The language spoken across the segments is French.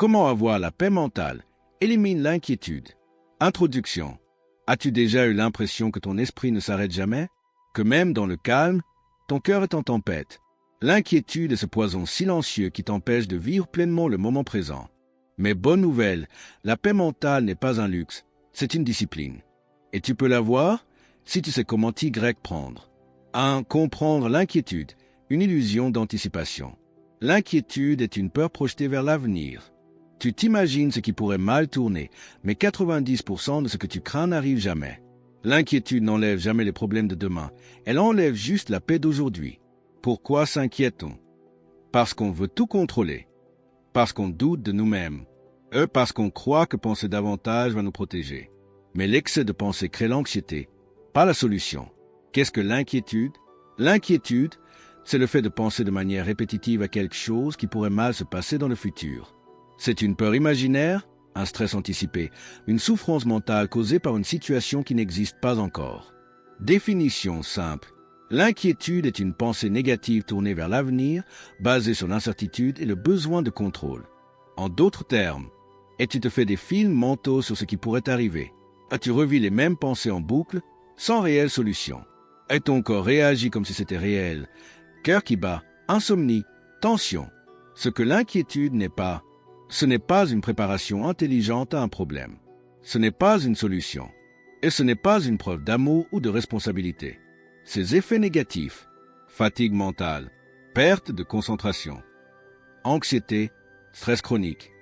Comment avoir la paix mentale? Élimine l'inquiétude. Introduction. As-tu déjà eu l'impression que ton esprit ne s'arrête jamais? Que même dans le calme, ton cœur est en tempête? L'inquiétude est ce poison silencieux qui t'empêche de vivre pleinement le moment présent. Mais bonne nouvelle, la paix mentale n'est pas un luxe, c'est une discipline. Et tu peux l'avoir si tu sais comment t'y prendre. 1. Comprendre l'inquiétude, une illusion d'anticipation. L'inquiétude est une peur projetée vers l'avenir. Tu t'imagines ce qui pourrait mal tourner, mais 90% de ce que tu crains n'arrive jamais. L'inquiétude n'enlève jamais les problèmes de demain, elle enlève juste la paix d'aujourd'hui. Pourquoi s'inquiète-t-on? Parce qu'on veut tout contrôler. Parce qu'on doute de nous-mêmes. Parce qu'on croit que penser davantage va nous protéger. Mais l'excès de pensée crée l'anxiété, pas la solution. Qu'est-ce que l'inquiétude? L'inquiétude, c'est le fait de penser de manière répétitive à quelque chose qui pourrait mal se passer dans le futur. C'est une peur imaginaire, un stress anticipé, une souffrance mentale causée par une situation qui n'existe pas encore. Définition simple. L'inquiétude est une pensée négative tournée vers l'avenir, basée sur l'incertitude et le besoin de contrôle. En d'autres termes, et tu te fais des films mentaux sur ce qui pourrait arriver. Tu revis les mêmes pensées en boucle, sans réelle solution. Et ton corps réagit comme si c'était réel. Cœur qui bat, insomnie, tension. Ce que l'inquiétude n'est pas, ce n'est pas une préparation intelligente à un problème. Ce n'est pas une solution. Et ce n'est pas une preuve d'amour ou de responsabilité. Ces effets négatifs, fatigue mentale, perte de concentration, anxiété, stress chronique,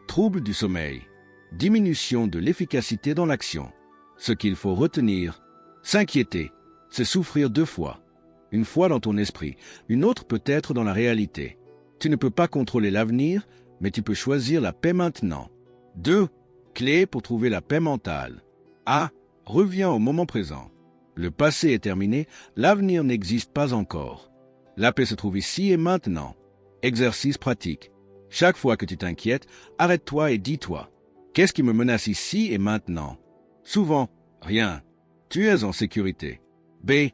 troubles du sommeil, diminution de l'efficacité dans l'action. Ce qu'il faut retenir, s'inquiéter, c'est souffrir 2 fois. Une fois dans ton esprit, une autre peut-être dans la réalité. Tu ne peux pas contrôler l'avenir, mais tu peux choisir la paix maintenant. 2. Clés pour trouver la paix mentale. A. Reviens au moment présent. Le passé est terminé, l'avenir n'existe pas encore. La paix se trouve ici et maintenant. Exercice pratique. Chaque fois que tu t'inquiètes, arrête-toi et dis-toi. Qu'est-ce qui me menace ici et maintenant? Souvent, rien. Tu es en sécurité. B.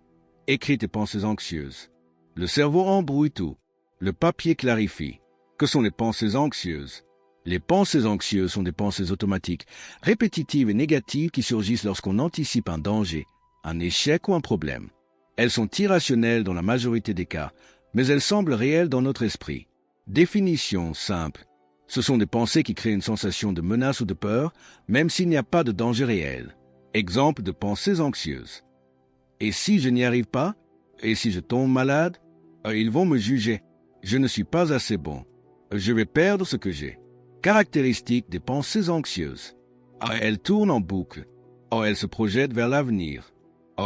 Écris tes pensées anxieuses. Le cerveau embrouille tout. Le papier clarifie. Que sont les pensées anxieuses? Les pensées anxieuses sont des pensées automatiques, répétitives et négatives qui surgissent lorsqu'on anticipe un danger, un échec ou un problème. Elles sont irrationnelles dans la majorité des cas, mais elles semblent réelles dans notre esprit. Définition simple. Ce sont des pensées qui créent une sensation de menace ou de peur, même s'il n'y a pas de danger réel. Exemple de pensées anxieuses. Et si je n'y arrive pas? Et si je tombe malade? Ils vont me juger. Je ne suis pas assez bon. Je vais perdre ce que j'ai. Caractéristique des pensées anxieuses. Elles tournent en boucle. Elles se projettent vers l'avenir.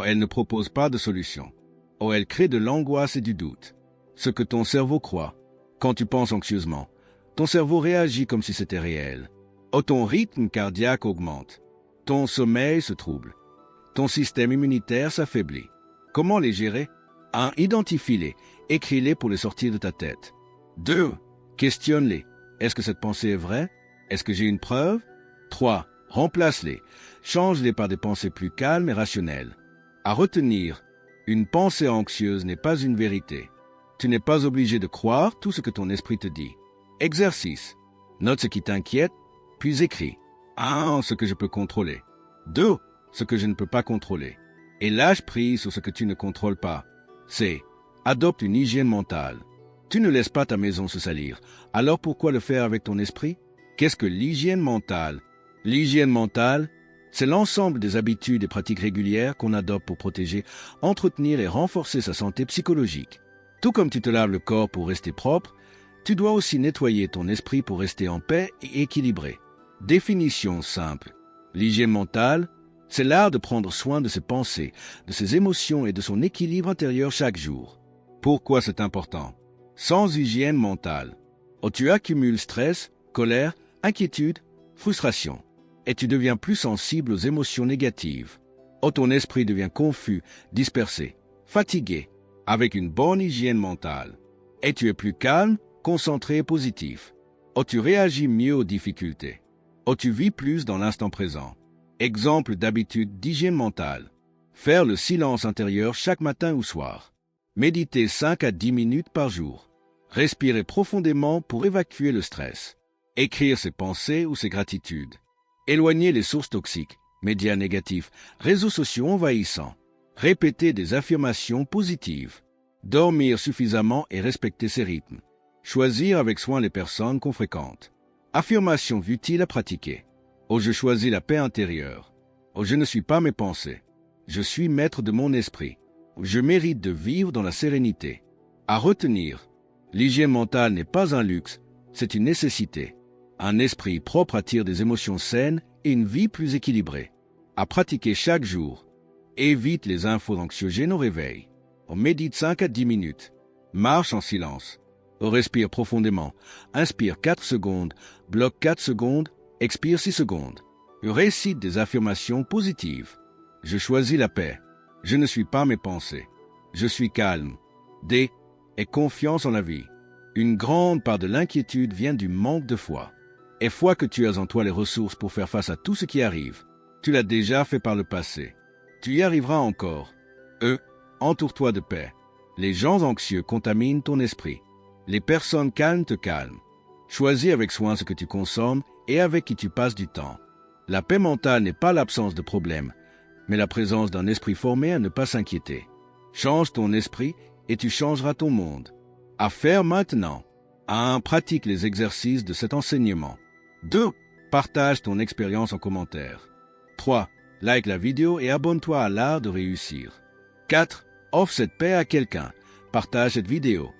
Elles ne proposent pas de solution. Elles créent de l'angoisse et du doute. Ce que ton cerveau croit. Quand tu penses anxieusement, ton cerveau réagit comme si c'était réel. Ton rythme cardiaque augmente. Ton sommeil se trouble. Ton système immunitaire s'affaiblit. Comment les gérer? 1. Identifie-les. Écris-les pour les sortir de ta tête. 2. Questionne-les. Est-ce que cette pensée est vraie? Est-ce que j'ai une preuve? 3. Remplace-les. Change-les par des pensées plus calmes et rationnelles. À retenir, une pensée anxieuse n'est pas une vérité. Tu n'es pas obligé de croire tout ce que ton esprit te dit. Exercice. Note ce qui t'inquiète, puis écris. 1. Ce que je peux contrôler. 2. Ce que je ne peux pas contrôler. Et lâche prise sur ce que tu ne contrôles pas. C. Adopte une hygiène mentale. Tu ne laisses pas ta maison se salir. Alors pourquoi le faire avec ton esprit? Qu'est-ce que l'hygiène mentale? L'hygiène mentale, c'est l'ensemble des habitudes et pratiques régulières qu'on adopte pour protéger, entretenir et renforcer sa santé psychologique. Tout comme tu te laves le corps pour rester propre, tu dois aussi nettoyer ton esprit pour rester en paix et équilibré. Définition simple. L'hygiène mentale, c'est l'art de prendre soin de ses pensées, de ses émotions et de son équilibre intérieur chaque jour. Pourquoi c'est important? Sans hygiène mentale, tu accumules stress, colère, inquiétude, frustration, et tu deviens plus sensible aux émotions négatives. Ton esprit devient confus, dispersé, fatigué. Avec une bonne hygiène mentale, et tu es plus calme, concentré et positif. Tu réagis mieux aux difficultés. Tu vis plus dans l'instant présent. Exemple d'habitude d'hygiène mentale. Faire le silence intérieur chaque matin ou soir. Méditer 5 à 10 minutes par jour. Respirer profondément pour évacuer le stress. Écrire ses pensées ou ses gratitudes. Éloigner les sources toxiques, médias négatifs, réseaux sociaux envahissants. Répéter des affirmations positives. Dormir suffisamment et respecter ses rythmes. Choisir avec soin les personnes qu'on fréquente. Affirmations utiles à pratiquer. Oh, je choisis la paix intérieure. Oh, je ne suis pas mes pensées. Je suis maître de mon esprit. Je mérite de vivre dans la sérénité. À retenir. L'hygiène mentale n'est pas un luxe, c'est une nécessité. Un esprit propre attire des émotions saines et une vie plus équilibrée. À pratiquer chaque jour. Évite les infos anxiogènes au réveil. On médite 5 à 10 minutes. Marche en silence. On respire profondément. Inspire 4 secondes, bloque 4 secondes, expire 6 secondes. Récite des affirmations positives. Je choisis la paix. Je ne suis pas mes pensées. Je suis calme. Et confiance en la vie. Une grande part de l'inquiétude vient du manque de foi. Et foi que tu as en toi les ressources pour faire face à tout ce qui arrive. Tu l'as déjà fait par le passé. Tu y arriveras encore. Entoure-toi de paix. Les gens anxieux contaminent ton esprit. Les personnes calmes te calment. Choisis avec soin ce que tu consommes et avec qui tu passes du temps. La paix mentale n'est pas l'absence de problèmes, mais la présence d'un esprit formé à ne pas s'inquiéter. Change ton esprit et tu changeras ton monde. À faire maintenant. 1. Pratique les exercices de cet enseignement. 2. Partage ton expérience en commentaire. 3. Like la vidéo et abonne-toi à l'art de réussir. 4. Offre cette paix à quelqu'un. Partage cette vidéo.